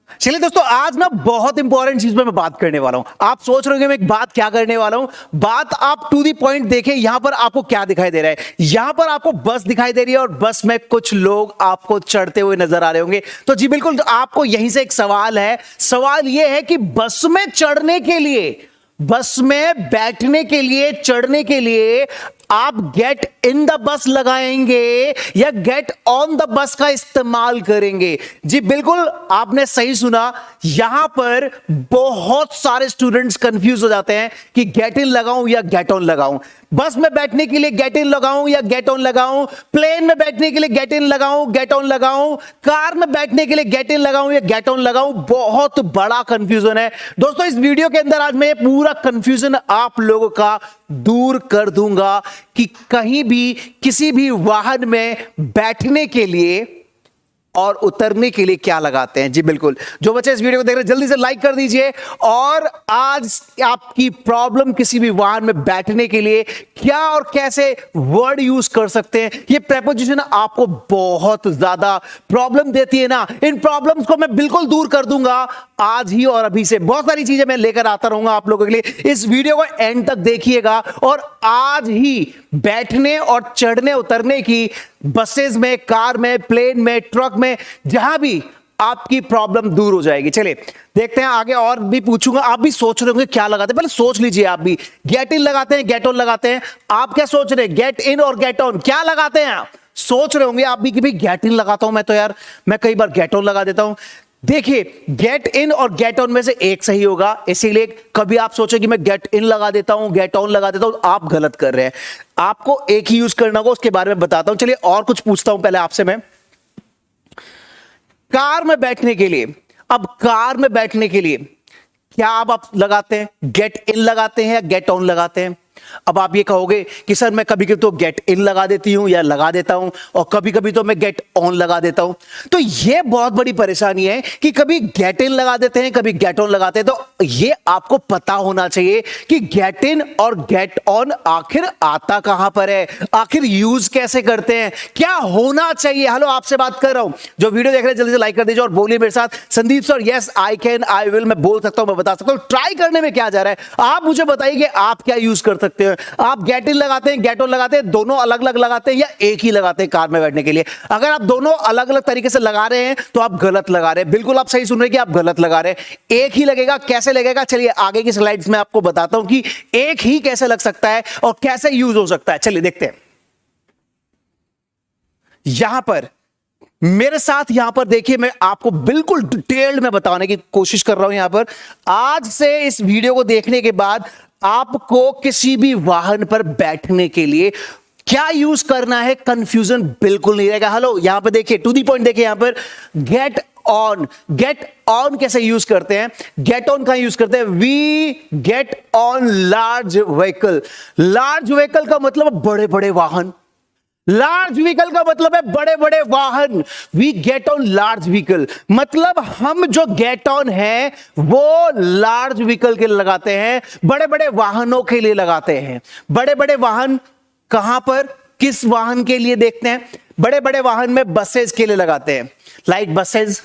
चलिए दोस्तों, आज ना बहुत इंपॉर्टेंट चीज पे मैं बात करने वाला हूं। आप सोच रहे हो मैं एक बात क्या करने वाला हूं। बात आप टू दी पॉइंट देखें। यहां पर आपको क्या दिखाई दे रहा है? यहां पर आपको बस दिखाई दे रही है और बस में कुछ लोग आपको चढ़ते हुए नजर आ रहे होंगे। तो जी बिल्कुल, आपको यहीं से एक सवाल है। सवाल यह है कि बस में चढ़ने के लिए, बस में बैठने के लिए, चढ़ने के लिए आप गेट इन द बस लगाएंगे या गेट ऑन द बस का इस्तेमाल करेंगे? जी बिल्कुल, आपने सही सुना। यहां पर बहुत सारे स्टूडेंट्स कंफ्यूज हो जाते हैं कि गेट इन लगाऊं या गेट ऑन लगाऊं। बस में बैठने के लिए गेट इन लगाऊं या गेट ऑन लगाऊं, प्लेन में बैठने के लिए गेट इन लगाऊं, गेट ऑन लगाऊं, कार में बैठने के लिए गेट इन लगाऊं या गेट ऑन लगाऊं। बहुत बड़ा कंफ्यूजन है दोस्तों। इस वीडियो के अंदर आज मैं पूरा कंफ्यूजन आप लोगों का दूर कर दूंगा कि कहीं भी किसी भी वाहन में बैठने के लिए और उतरने के लिए क्या लगाते हैं। जी बिल्कुल, जो बच्चे इस वीडियो को देख रहे हैं जल्दी से लाइक कर दीजिए। और आज आपकी प्रॉब्लम किसी भी वाहन में बैठने के लिए क्या और कैसे वर्ड यूज कर सकते हैं, ये प्रेपोजिशन आपको बहुत ज्यादा प्रॉब्लम देती है ना, इन प्रॉब्लम्स को मैं बिल्कुल दूर कर दूंगा आज ही और अभी से। बहुत सारी चीजें मैं लेकर आता रहूंगा आप लोगों के लिए। इस वीडियो को एंड तक देखिएगा और आज ही बैठने और चढ़ने उतरने की बसेस में, कार में, प्लेन में, ट्रक में, जहां भी आपकी प्रॉब्लम दूर हो जाएगी। चलिए देखते हैं आगे। और भी पूछूंगा, आप भी सोच रहे होंगे क्या लगाते हैं। पहले सोच लीजिए, आप भी गेट इन लगाते हैं, गेट ऑन लगाते हैं। आप क्या सोच रहे हैं, गेट इन और गेट ऑन क्या लगाते हैं? आप सोच रहे होंगे आप भी कि भाई गेट इन लगाता हूं मैं, तो यार मैं कई बार गेट ऑन लगा देता हूं। देखिए, गेट इन और गेट ऑन में से एक सही होगा, इसीलिए कभी आप सोचे कि मैं गेट इन लगा देता हूं, गेट ऑन लगा देता हूं, आप गलत कर रहे हैं। आपको एक ही यूज करना होगा, उसके बारे में बताता हूं। चलिए और कुछ पूछता हूं पहले आपसे मैं। कार में बैठने के लिए, अब कार में बैठने के लिए क्या आप लगाते हैं? गेट इन लगाते हैं या गेट ऑन लगाते हैं? अब आप ये कहोगे कि सर मैं कभी कभी तो गेट इन लगा देती हूं या लगा देता हूं और कभी कभी तो मैं गेट ऑन लगा देता हूं। तो ये बहुत बड़ी परेशानी है कि कभी गेट इन लगा देते हैं, कभी गेट ऑन लगाते हैं। तो ये आपको पता होना चाहिए कि गेट इन और गेट ऑन आखिर आता कहां पर है, आखिर यूज कैसे करते हैं, क्या होना चाहिए। हेलो, आपसे बात कर रहा हूं। जो वीडियो देख रहे हैं जल्दी से लाइक कर दीजिए और बोलिए मेरे साथ, Sandeep sir yes I can, I will. मैं बोल सकता हूं, मैं बता सकता हूं। ट्राई करने में क्या जा रहा है, आप मुझे बताइए कि आप क्या यूज कर सकते हैं। आप गेट इन लगाते हैं, गेट ऑन लगाते हैं, दोनों अलग अलग लगाते हैं या एक ही लगाते हैं कार में बैठने के लिए? अगर आप दोनों अलग अलग तरीके से लगा रहे हैं तो आप गलत लगा रहे हैं। बिल्कुल आप सही सुन रहे हैं कि आप गलत लगा रहे हैं। एक ही लगेगा, कैसे लगेगा? चलिए आगे की स्लाइड्स में आपको बताता हूं कि एक ही कैसे लग सकता है और कैसे यूज हो सकता है। चलिए देखते हैं। यहां पर मेरे साथ, यहां पर देखिए, मैं आपको बिल्कुल डिटेल्ड में बताने की कोशिश कर रहा हूं। यहां पर आज से इस वीडियो को देखने के बाद आपको किसी भी वाहन पर बैठने के लिए क्या यूज करना है, कंफ्यूजन बिल्कुल नहीं रहेगा। हेलो, यहां पर देखिए, टू दी पॉइंट देखिए। यहां पर गेट ऑन, गेट ऑन कैसे यूज करते हैं, गेट ऑन कहां यूज करते हैं? We get on large vehicle. Large vehicle का मतलब बड़े बड़े वाहन। लार्ज व्हीकल का मतलब है बड़े बड़े वाहन। We get on large vehicle, मतलब हम जो गेट ऑन है वो लार्ज व्हीकल के लिए लगाते हैं, बड़े बड़े वाहनों के लिए लगाते हैं। बड़े बड़े वाहन कहां पर, किस वाहन के लिए देखते हैं? बड़े बड़े वाहन में बसेस के लिए लगाते हैं। लाइक बसेस,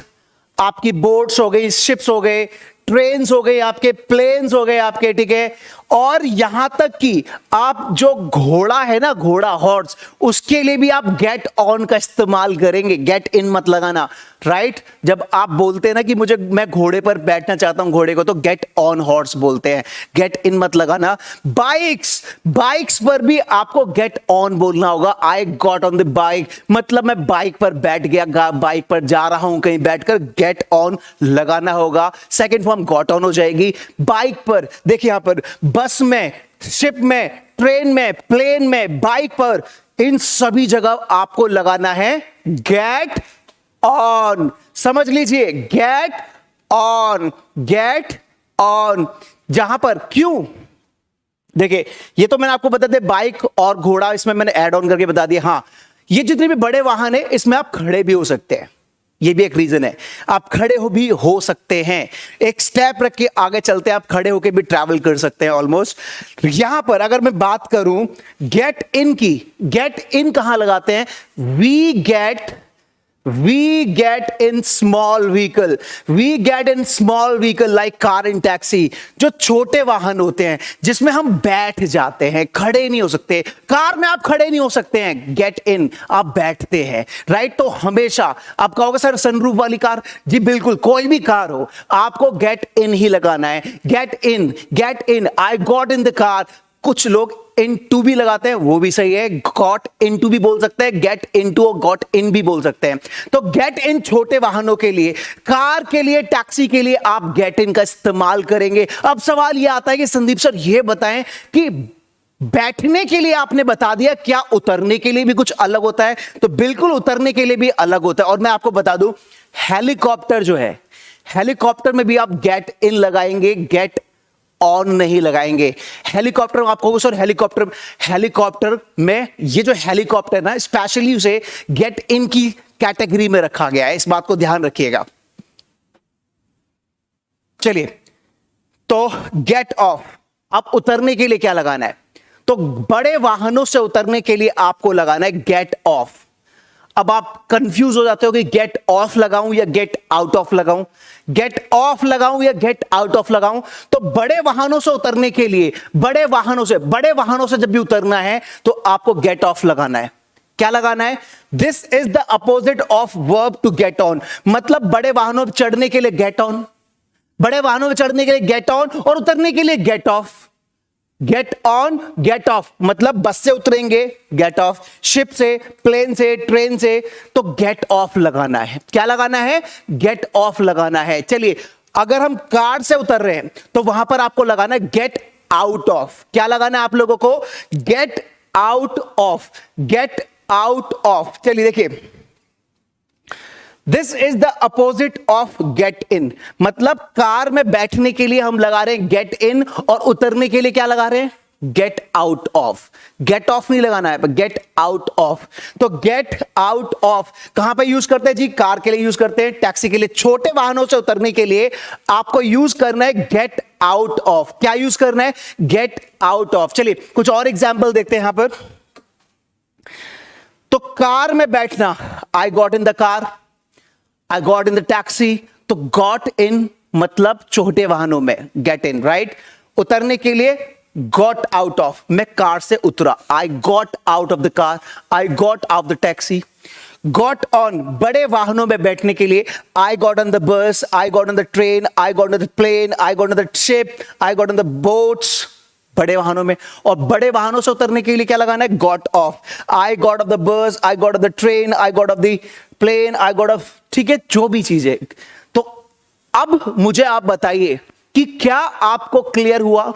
आपकी बोट्स हो गई, शिप्स हो गए, ट्रेन्स हो गए, आपके प्लेन्स हो गए आपके, ठीक है। और यहां तक कि आप जो घोड़ा है ना, घोड़ा, हॉर्स, उसके लिए भी आप गेट ऑन का इस्तेमाल करेंगे। गेट इन मत लगाना, राइट। जब आप बोलते हैं ना कि मैं घोड़े पर बैठना चाहता हूं, घोड़े को, तो गेट ऑन हॉर्स बोलते हैं, गेट इन मत लगाना। बाइक्स पर भी आपको गेट ऑन बोलना होगा। I got on the bike, मतलब मैं बाइक पर बैठ गया, बाइक पर जा रहा हूं कहीं बैठकर, गेट ऑन लगाना होगा। सेकेंड फॉर्म गॉट ऑन हो जाएगी। बाइक पर देखिए, यहां पर बस में, शिप में, ट्रेन में, प्लेन में, बाइक पर, इन सभी जगह आपको लगाना है गेट ऑन। समझ लीजिए, गेट ऑन, गेट ऑन। जहां पर क्यों, देखिए ये तो मैंने आपको बता दिया, बाइक और घोड़ा इसमें मैंने ऐड ऑन करके बता दिया। हां, ये जितने भी बड़े वाहन है इसमें आप खड़े भी हो सकते हैं, ये भी एक रीजन है। आप खड़े भी हो सकते हैं, एक स्टेप रख के आगे चलते हैं, आप खड़े होकर भी ट्रैवल कर सकते हैं ऑलमोस्ट। यहां पर अगर मैं बात करूं गेट इन की, गेट इन कहां लगाते हैं? We get We get in small vehicle. We get in small vehicle like car and taxi. जो छोटे वाहन होते हैं जिसमें हम बैठ जाते हैं, खड़े नहीं हो सकते. कार में आप खड़े नहीं हो सकते हैं. Get in, आप बैठते हैं, राइट? तो हमेशा आप कहोगे सर सनरूफ वाली कार. जी बिल्कुल, कोई भी कार हो आपको get in ही लगाना है. Get in, get in. I got in the car. कुछ लोग इन टू भी लगाते हैं, वो भी सही है. गॉट इन टू भी बोल सकते हैं, गेट इन टू और गॉट इन भी बोल सकते हैं. तो गेट इन छोटे वाहनों के लिए, कार के लिए, टैक्सी के लिए आप गेट इन का इस्तेमाल करेंगे. अब सवाल यह आता है कि संदीप सर ये बताएं कि बैठने के लिए आपने बता दिया, क्या उतरने के लिए भी कुछ अलग होता है? तो बिल्कुल उतरने के लिए भी अलग होता है. और मैं आपको बता दूं, हेलीकॉप्टर जो है, हेलीकॉप्टर में भी आप गेट इन लगाएंगे, गेट ऑन नहीं लगाएंगे. हेलीकॉप्टर आप कहोगे सर हेलीकॉप्टर में ये जो हेलीकॉप्टर ना स्पेशली उसे गेट इन की कैटेगरी में रखा गया है. इस बात को ध्यान रखिएगा. चलिए, तो गेट ऑफ, अब उतरने के लिए क्या लगाना है? तो बड़े वाहनों से उतरने के लिए आपको लगाना है गेट ऑफ. अब आप कंफ्यूज हो जाते हो कि गेट ऑफ लगाऊं या गेट आउट ऑफ लगाऊं, गेट ऑफ लगाऊं या गेट आउट ऑफ लगाऊं. तो बड़े वाहनों से उतरने के लिए, बड़े वाहनों से जब भी उतरना है तो आपको गेट ऑफ लगाना है. क्या लगाना है? This is the opposite of verb to get on. मतलब बड़े वाहनों पर चढ़ने के लिए गेट ऑन, बड़े वाहनों पर चढ़ने के लिए गेट ऑन, और उतरने के लिए get off. Get on, get off, मतलब बस से उतरेंगे गेट ऑफ, शिप से, प्लेन से, ट्रेन से, तो गेट ऑफ लगाना है. क्या लगाना है? गेट ऑफ लगाना है. चलिए, अगर हम कार से उतर रहे हैं तो वहां पर आपको लगाना है गेट आउट ऑफ. क्या लगाना है आप लोगों को? Gate out of, get out of. चलिए देखिए, this is the opposite of get in. मतलब कार में बैठने के लिए हम लगा रहे हैं गेट इन, और उतरने के लिए क्या लगा रहे हैं? Get out of. Get off नहीं लगाना है, गेट आउट ऑफ. तो गेट आउट ऑफ कहां पे यूज करते हैं जी? कार के लिए यूज करते हैं, टैक्सी के लिए. छोटे वाहनों से उतरने के लिए आपको यूज करना है गेट आउट ऑफ. क्या यूज करना है? Get out of. चलिए कुछ और एग्जाम्पल देखते हैं यहां पर. तो कार में बैठना, I got in the car, I got in the taxi. तो got in मतलब छोटे वाहनों में get in, right? उतरने के लिए got out of, मैं कार से उतरा, I got out of the car, I got out the taxi. Got on, बड़े वाहनों में बैठने के लिए I got on the bus, I got on the train, I got on the plane, I got on the ship, I got on the boats. बड़े वाहनों में. और बड़े वाहनों से उतरने के लिए क्या लगाना है? Got off. I got off the bus, I got off the train, I got off the plane, I got off, ठीक है, जो भी चीज है. तो अब मुझे आप बताइए कि क्या आपको क्लियर हुआ?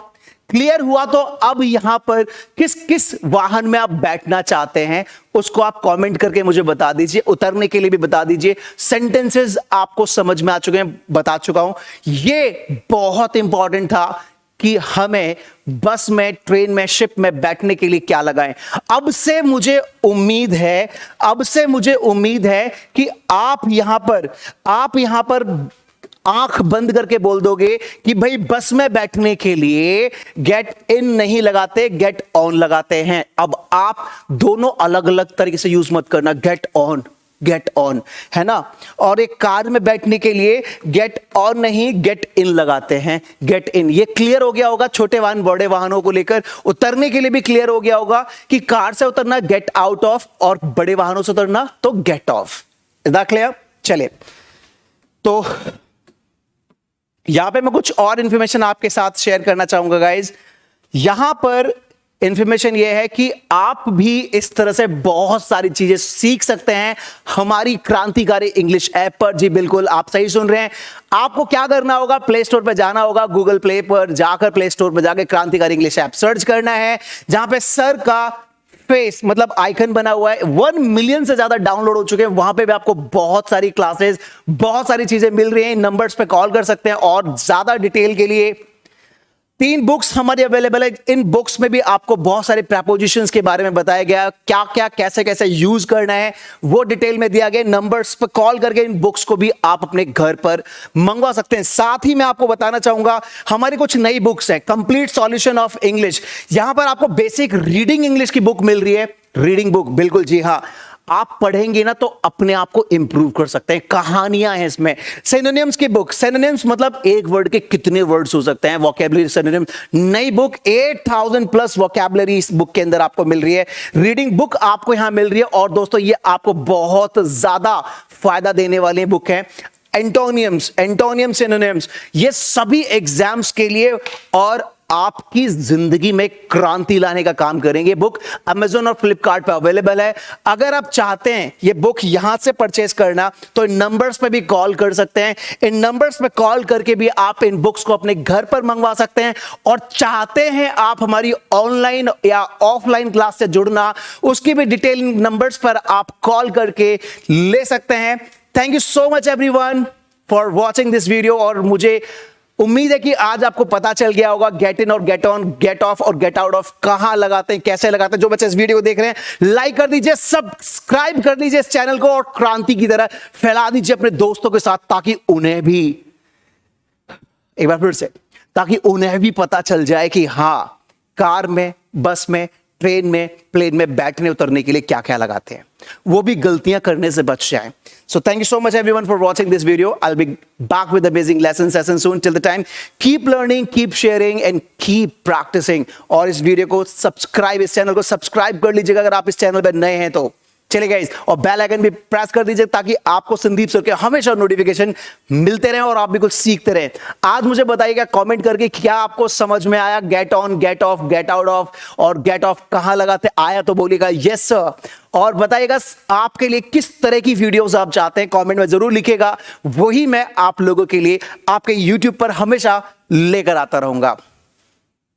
क्लियर हुआ तो अब यहां पर किस किस वाहन में आप बैठना चाहते हैं उसको आप कमेंट करके मुझे बता दीजिए. उतरने के लिए भी बता दीजिए. सेंटेंसेस आपको समझ में आ चुके हैं, बता चुका हूं. ये बहुत इंपॉर्टेंट था कि हमें बस में, ट्रेन में, शिप में बैठने के लिए क्या लगाएं. अब से मुझे उम्मीद है कि आप यहां पर आंख बंद करके बोल दोगे कि भाई बस में बैठने के लिए गेट इन नहीं लगाते, गेट ऑन लगाते हैं. अब आप दोनों अलग अलग तरीके से यूज मत करना. गेट ऑन है ना. और एक कार में बैठने के लिए गेट ऑन नहीं, गेट इन लगाते हैं, गेट इन. ये क्लियर हो गया होगा छोटे वाहन बड़े वाहनों को लेकर. उतरने के लिए भी क्लियर हो गया होगा कि कार से उतरना गेट आउट ऑफ, और बड़े वाहनों से उतरना तो get off. Is that clear? चलिए, तो यहां पे मैं कुछ और इंफॉर्मेशन आपके साथ शेयर करना चाहूंगा गाइज. यहां पर इंफॉर्मेशन यह है कि आप भी इस तरह से बहुत सारी चीजें सीख सकते हैं हमारी क्रांतिकारी इंग्लिश ऐप पर. जी बिल्कुल, आप सही सुन रहे हैं. आपको क्या करना होगा? प्ले स्टोर पर जाना होगा, गूगल प्ले पर जाकर प्ले स्टोर पर जाकर क्रांतिकारी इंग्लिश ऐप सर्च करना है, जहां पे सर का फेस मतलब आइकन बना हुआ है. 1 मिलियन से ज्यादा डाउनलोड हो चुके हैं. वहां पे भी आपको बहुत सारी क्लासेस, बहुत सारी चीजें मिल रही हैं. नंबर्स पे कॉल कर सकते हैं. और ज्यादा डिटेल के लिए 3 बुक्स हमारी अवेलेबल है. इन बुक्स में भी आपको बहुत सारे प्रेपोजिशंस के बारे में बताया गया, क्या क्या कैसे कैसे यूज करना है वो डिटेल में दिया गया. नंबर्स पर कॉल करके इन बुक्स को भी आप अपने घर पर मंगवा सकते हैं. साथ ही मैं आपको बताना चाहूंगा हमारी कुछ नई बुक्स है. कंप्लीट सॉल्यूशन ऑफ इंग्लिश, यहां पर आपको बेसिक रीडिंग इंग्लिश की बुक मिल रही है. रीडिंग बुक, बिल्कुल जी हाँ. आप पढ़ेंगे ना तो अपने आप को इंप्रूव कर सकते हैं। कहानियां हैं इसमें। सिनोनिम्स की बुक, सिनोनिम्स मतलब एक वर्ड के कितने वर्ड्स हो सकते हैं, वोकैबुलरी सिनोनिम। नई बुक 8000 प्लस वोकैबुलरी इस बुक के अंदर आपको मिल रही है। रीडिंग बुक आपको यहां मिल रही है और दोस्तों ये आपको बहुत ज्यादा फायदा देने वाली बुक है। एंटोनियम्स, एंटोनियम, सिनोनिम्स, ये सभी एग्जाम्स के लिए और आपकी जिंदगी में क्रांति लाने का काम करेंगे। बुक अमेज़न और फ्लिपकार्ट पे अवेलेबल है। अगर आप चाहते हैं ये बुक यहां से परचेस करना तो इन नंबर्स पे भी कॉल कर सकते हैं। इन नंबर्स पे कॉल करके भी आप इन बुक्स को अपने घर पर मंगवा सकते हैं। और चाहते हैं आप हमारी ऑनलाइन या ऑफलाइन क्लास से जुड़ना, उसकी भी डिटेल नंबर्स पर आप कॉल करके ले सकते हैं। Thank you so much everyone for watching this video. और मुझे उम्मीद है कि आज आपको पता चल गया होगा गेट इन और गेट ऑन, गेट ऑफ और गेट आउट ऑफ कहां लगाते हैं, कैसे लगाते हैं। जो बच्चे इस वीडियो को देख रहे हैं लाइक कर दीजिए, सब्सक्राइब कर दीजिए इस चैनल को और क्रांति की तरह फैला दीजिए अपने दोस्तों के साथ, ताकि उन्हें भी, एक बार फिर से, ताकि उन्हें भी पता चल जाए कि हां, कार में, बस में, ट्रेन में, प्लेन में बैठने उतरने के लिए क्या क्या लगाते हैं, वो भी गलतियां करने से बच जाएं। So thank you so much everyone for watching this video. I'll be back with amazing lesson session soon. Till the time, keep learning, keep sharing and keep practicing. और इस वीडियो को सब्सक्राइब, इस चैनल को subscribe कर लीजिएगा अगर आप इस चैनल पर नए हैं तो। चलिए गाइस, और बेल आइकन भी प्रेस कर दीजिए ताकि आपको संदीप सर के हमेशा नोटिफिकेशन मिलते रहें और आप भी कुछ सीखते रहें। आज मुझे बताइएगा कमेंट करके क्या आपको समझ में आया, get on, get off, get out of और गेट ऑफ कहां लगाते आया तो बोलिएगा यस सर। और बताइएगा आपके लिए किस तरह की वीडियोस आप चाहते हैं, कमेंट में जरूर लिखिएगा। वही मैं आप लोगों के लिए आपके YouTube पर हमेशा लेकर आता रहूंगा।